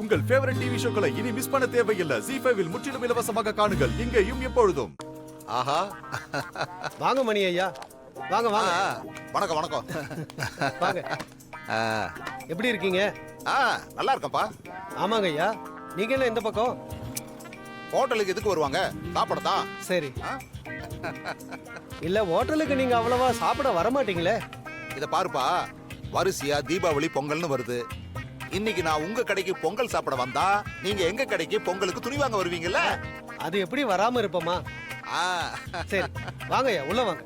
உங்கள் favourite TV ஷோக்களை இனி miss பண்ண தேவையில்லை. ZEE5 இல் முற்றிலும் இலவசமாக காணுங்கள். இங்கேயும் எப்பொழுதும். ஆஹா, வாங்க மணி ஐயா, வாங்க வாங்க. வணக்கம் வணக்கம். வாங்க. எப்படி இருக்கீங்க? நல்லா இருக்கேன்ப்பா. ஆமாங்க ஐயா. நீங்க என்ன இந்த பக்கம்? ஹோட்டலுக்கு எதுக்கு வருவாங்க? சாப்பிடத்தான். சரி. இல்ல ஹோட்டலுக்கு நீங்க அவ்வளவா சாப்பிட வர மாட்டீங்களே. இத பாருப்பா, வரிசையா தீபாவளி பொங்கல்னு வருது. இன்னைக்கு நான் உங்க கடைக்கு பொங்கல் சாப்பிட வந்தா நீங்க எங்க கடைக்கு பொங்கலுக்கு துணி வாங்க வருவீங்கல்ல? அது எப்படி வராம இருப்போமா? சரி வாங்க ஐயா, உள்ள வாங்க.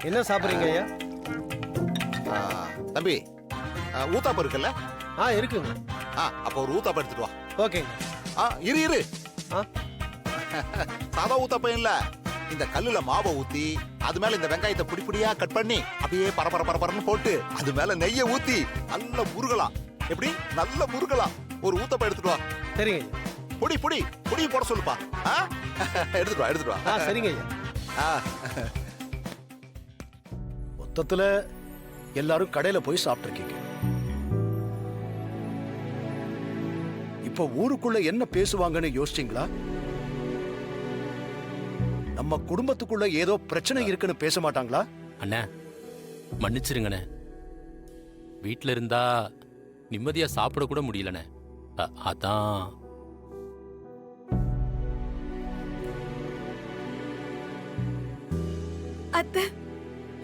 என்ன சாப்பிடுறீங்க ஐயா? தம்பி, ஊத்தாப்பம் இருக்குல்ல? இருக்குங்க. அப்ப ஒரு ஊத்தாப்பம் எடுத்துட்டு வா. ஓகேங்க. இரு இரு. சாதா ஊத்தாப்பம் இல்ல, இந்த கல்லுல மாவை ஊத்தி அது மேல இந்த வெங்காயத்தை புடிப்புடியா கட் பண்ணி அப்படியே பரபர பரபரன்னு போட்டு அது மேல நெய்ய ஊத்தி நல்ல முருகலாம். எப்படி நல்ல முருகலாம். ஒரு ஊத்தாப்பம் எடுத்துட்டு வா. சரிங்க. புடி புடி புடி போட சொல்லுப்பா. எடுத்துட்டு வா எடுத்துட்டு வா. சரிங்க ஐயா. மொத்தத்துல எல்லாரும் கடையில போய் சாப்பிட்டுருக்கீங்க. இப்ப ஊருக்குள்ள என்ன பேசுவாங்கன்னு யோசிச்சீங்களா? நம்ம குடும்பத்துக்குள்ள ஏதோ பிரச்சனை இருக்குன்னு பேச மாட்டாங்களா? அண்ணா மன்னிச்சிருங்கண்ணே, வீட்டுல இருந்தா நிம்மதியா சாப்பிட கூட முடியலண்ணே. அதான். அத்தை,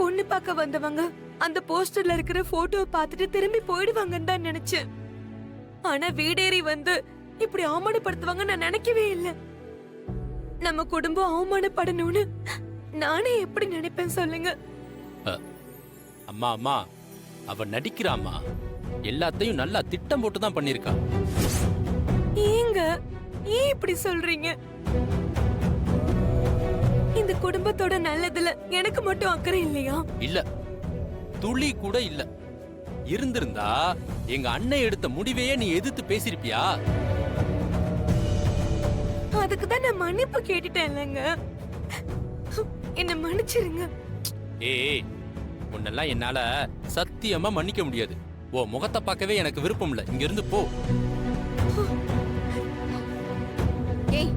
பொண்ணு பார்க்க வந்தவங்க அந்த போஸ்டர்ல இருக்கிற போட்டோவை பார்த்துட்டு திரும்பி போயிடுவாங்கன்னு தான் நினைச்சேன். ஆனா வீடேறி வந்து இப்படி அவமானப்படுத்துவாங்க நான் நினைக்கவே இல்லை. நம்ம குடும்பம் அவமானப்படணும்னு நானே எப்படி நினைப்பேன் சொல்லுங்க? அம்மா அம்மா, அவ நடிக்கிறாம்மா. எல்லாத்தையும் நல்லா திட்டம் போட்டு தான் பண்ணிருக்கா. ஏங்க ஏன் இப்படி சொல்றீங்க? இந்த குடும்பத்தோட நல்லதுல எனக்கு மட்டும் அக்கறை இல்லையா? இல்ல, துளி கூட இல்ல. இருந்திருந்தா எங்க அண்ணன் எடுத்த முடிவையே நீ எதிர்த்து பேசிருப்பியா? அதுக்கு தான் நான் மன்னிப்பு கேட்டுட்டேன்லங்க. என்ன மன்னிச்சிருங்க. ஏய், உன்னெல்லாம் என்னால சத்தியமா மன்னிக்க முடியாது. ஓ முகத்தை பார்க்கவே எனக்கு விருப்பம் இல்ல. இங்க இருந்து போ. ஏய்,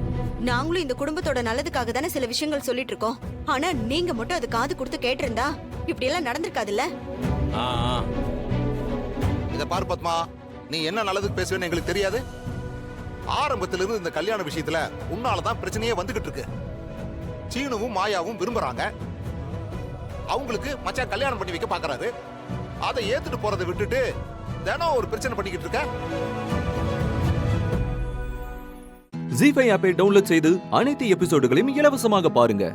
நாங்களும் இந்த குடும்பத்தோட நல்லதுக்காக தானே சில விஷயங்கள் சொல்லிட்டு இருக்கோம். ஆனா நீங்க மட்டும் அது காது கொடுத்து கேட்டிருந்தா இப்படி எல்லாம் நடந்திருக்காதுல்ல. இத பாரு பத்மா, நீ என்ன நல்லதுக்கு பேசுவேன்னு எங்களுக்கு தெரியாது. ஆரம்பத்திலிருந்து இந்த கல்யாண விஷயத்துல உன்னாலதான் பிரச்சனையே வந்துகிட்டு இருக்கு. சீனுவும் மாயாவும் விரும்புறாங்க. அவங்களுக்கு மச்சான் கல்யாணம் பண்ணி வைக்க பாக்குறாரு. அதை ஏத்துட்டு போறதை விட்டுட்டு தினம் ஒரு பிரச்சனை பண்ணிக்கிட்டு இருக்க. ZEE5 ஆப்பை டவுன்லோட் செய்து அனைத்து எபிசோடுகளையும் இலவசமாக பாருங்க.